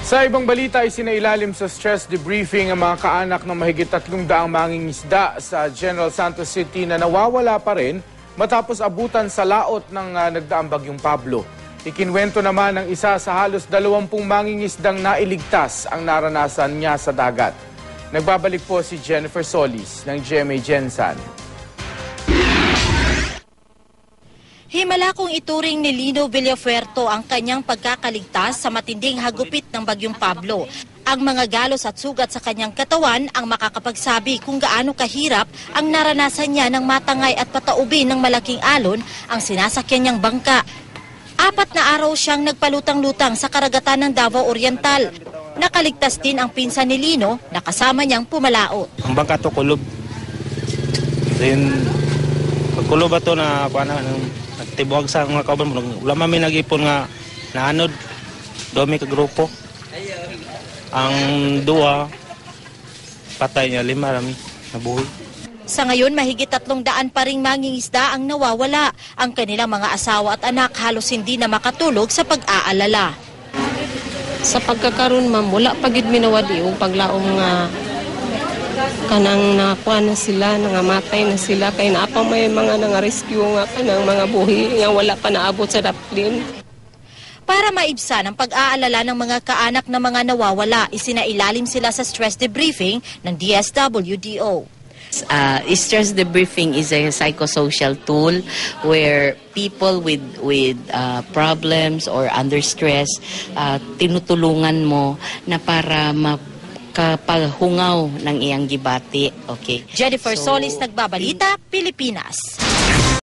Sa ibang balita ay sinailalim sa stress debriefing ang mga kaanak ng mahigit 300 mangingisda sa General Santos City na nawawala pa rin matapos abutan sa laot ng nagdaang bagyong Pablo. Ikinwento naman ng isa sa halos 20 mangingisdang nailigtas ang naranasan niya sa dagat. Nagbabalik po si Jennifer Solis ng GMA Gensan. Himala kong ituring ni Lino Villafuerte ang kanyang pagkakaligtas sa matinding hagupit ng bagyong Pablo. Ang mga galos at sugat sa kanyang katawan ang makakapagsabi kung gaano kahirap ang naranasan niya ng matangay at pataubin ng malaking alon ang sinasakyan niyang bangka. 4 na araw siyang nagpalutang-lutang sa karagatan ng Davao Oriental. Nakaligtas din ang pinsan ni Lino na kasama niyang pumalaot. Ang bangka to kulob. Then, pagkulob ba to na nagtibuag sa mga kauban, wala may nag-ipon nga naanod, domi ka grupo. Ang 2, patay niya, 5 rami, nabuhay. Sa ngayon, mahigit 300 pa ring mangingisda ang nawawala. Ang kanilang mga asawa at anak halos hindi na makatulog sa pag-aalala. Sa pagkakaroon, ma'am, wala pagid minawadi yung paglaong nga kanang nakuha na sila, nangamatay na sila, kay naapa may mga nangarescue nga kanang mga buhi nga wala pa naabot sa raplin. Para maibsan ang pag-aalala ng mga kaanak na mga nawawala, isinailalim sila sa stress debriefing ng DSWDO. Stress debriefing is a psychosocial tool where people with problems or under stress, tinutulungan mo na para makapahungaw ng iyang gibati. Okay. Jennifer Solis, Nagbabalita, Pilipinas.